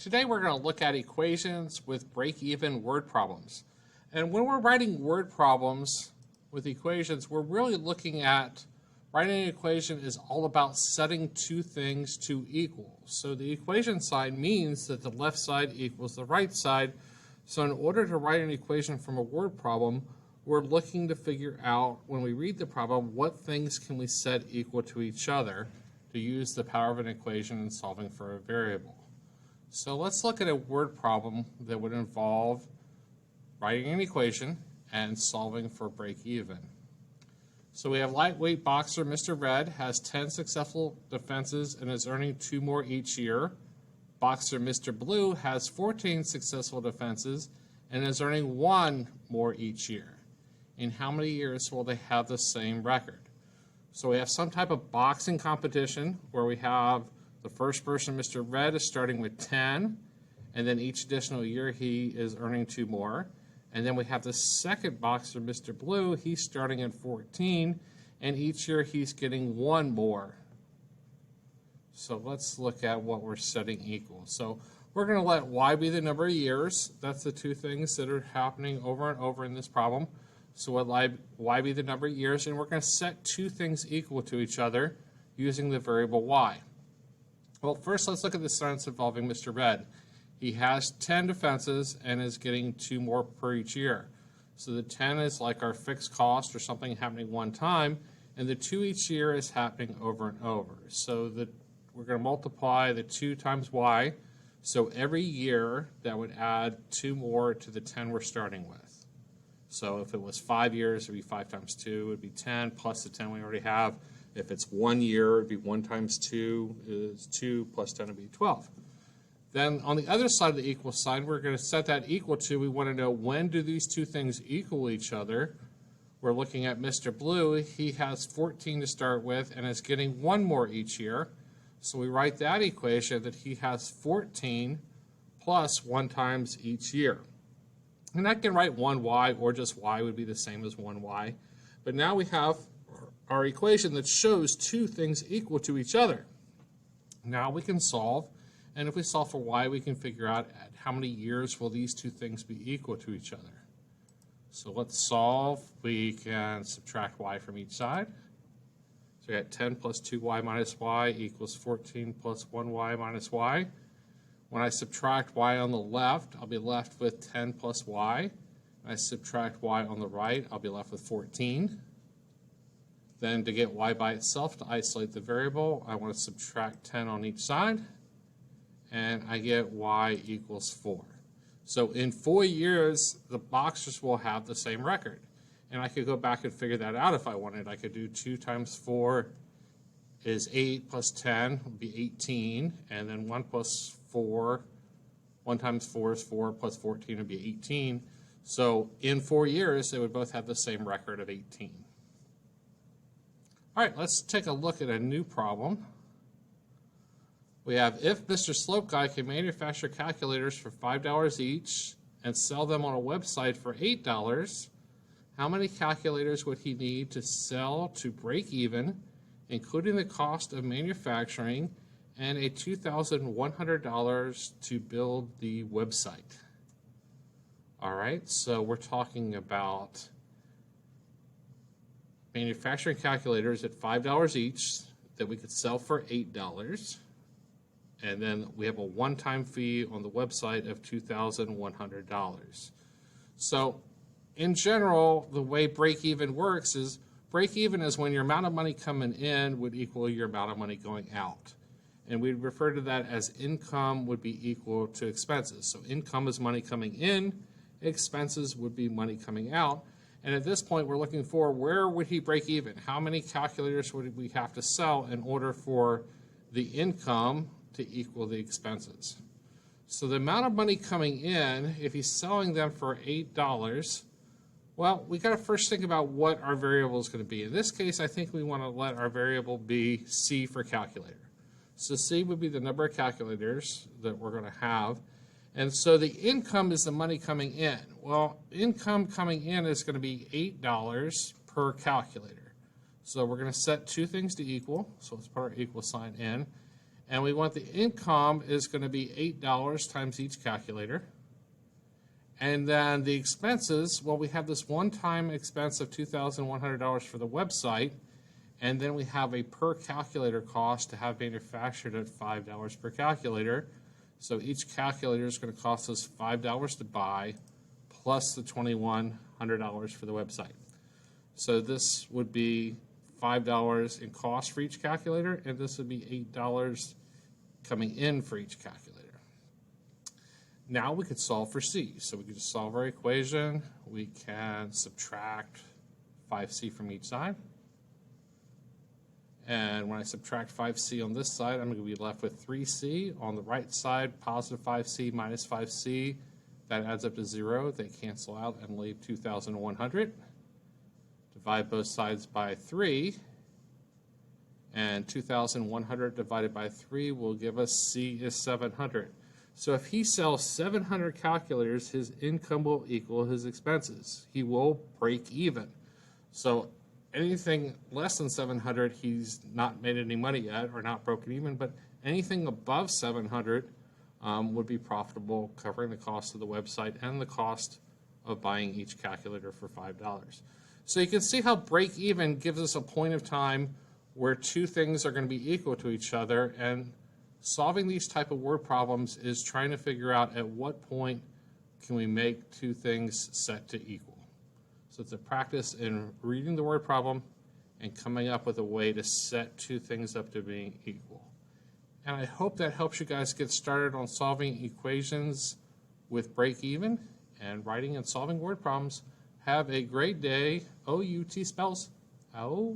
Today we're going to look at equations with break-even word problems. And when we're writing word problems with equations, we're really looking at writing an equation is all about setting two things to equal. So the equation sign means that the left side equals the right side. So in order to write an equation from a word problem, we're looking to figure out, when we read the problem, what things can we set equal to each other to use the power of an equation in solving for a variable. So let's look at a word problem that would involve writing an equation and solving for break even. So we have lightweight boxer Mr. Red has 10 successful defenses and is earning 2 more each year. Boxer Mr. Blue has 14 successful defenses and is earning 1 more each year. In how many years will they have the same record? So we have some type of boxing competition where we have the first person, Mr. Red, is starting with 10, and then each additional year he is earning 2 more. And then we have the second boxer, Mr. Blue, he's starting at 14, and each year he's getting 1 more. So let's look at what we're setting equal. So we're going to let y be the number of years. That's the two things that are happening over and over in this problem. So let y be the number of years, and we're going to set two things equal to each other using the variable y. Well, first let's look at the sentence involving Mr. Red. He has 10 defenses and is getting 2 more per each year. So the 10 is like our fixed cost or something happening one time, and the 2 each year is happening over and over. So we're going to multiply the 2 times y. So every year that would add 2 more to the 10 we're starting with. So if it was 5 years, it would be 5 times 2, it would be 10 plus the 10 we already have. If it's 1 year, it would be 1 times 2 is 2 plus 10 would be 12. Then on the other side of the equal sign, we're going to set that equal to, we want to know when do these two things equal each other. We're looking at Mr. Blue. He has 14 to start with and is getting 1 more each year. So we write that equation that he has 14 plus 1 times each year. And I can write 1y or just y would be the same as 1y. But now we have our equation that shows two things equal to each other. Now we can solve, and if we solve for y, we can figure out at how many years will these two things be equal to each other. So let's solve. We can subtract y from each side. So we got 10 plus 2y minus y equals 14 plus 1y minus y. When I subtract y on the left, I'll be left with 10 plus y. When I subtract y on the right, I'll be left with 14. Then to get y by itself, to isolate the variable, I want to subtract 10 on each side, and I get y equals 4. So in 4 years, the boxers will have the same record. And I could go back and figure that out if I wanted. I could do 2 times 4 is 8 plus 10 would be 18, and then 1 plus 4, 1 times 4 is 4 plus 14 would be 18. So in 4 years, they would both have the same record of 18. All right, let's take a look at a new problem. We have, if Mr. Slope Guy can manufacture calculators for $5 each and sell them on a website for $8, how many calculators would he need to sell to break even, including the cost of manufacturing and a $2,100 to build the website? All right, so we're talking about manufacturing calculators at $5 each that we could sell for $8. And then we have a one-time fee on the website of $2,100. So in general, the way break-even works is break-even is when your amount of money coming in would equal your amount of money going out. And we refer to that as income would be equal to expenses. So income is money coming in, expenses would be money coming out. And at this point, we're looking for where would he break even? How many calculators would we have to sell in order for the income to equal the expenses? So the amount of money coming in, if he's selling them for $8, well, we got to first think about what our variable is going to be. In this case, I think we want to let our variable be C for calculator. So C would be the number of calculators that we're going to have. And so the income is the money coming in. Well, income coming in is going to be $8 per calculator. So we're going to set two things to equal. So let's put our equal sign in. And we want the income is going to be $8 times each calculator. And then the expenses, well, we have this one-time expense of $2,100 for the website, and then we have a per calculator cost to have manufactured at $5 per calculator. So each calculator is going to cost us $5 to buy, plus the $2,100 for the website. So this would be $5 in cost for each calculator, and this would be $8 coming in for each calculator. Now we could solve for C. So we could just solve our equation. We can subtract 5C from each side. And when I subtract 5C on this side, I'm going to be left with 3C. On the right side, positive 5C minus 5C. That adds up to 0. They cancel out and leave 2,100. Divide both sides by 3. And 2,100 divided by 3 will give us C is 700. So if he sells 700 calculators, his income will equal his expenses. He will break even. So anything less than 700, he's not made any money yet or not broken even, but anything above 700 would be profitable, covering the cost of the website and the cost of buying each calculator for $5. So you can see how break even gives us a point of time where two things are going to be equal to each other, and solving these type of word problems is trying to figure out at what point can we make two things set to equal. So it's a practice in reading the word problem and coming up with a way to set two things up to being equal. And I hope that helps you guys get started on solving equations with break even and writing and solving word problems. Have a great day. OUT spells out.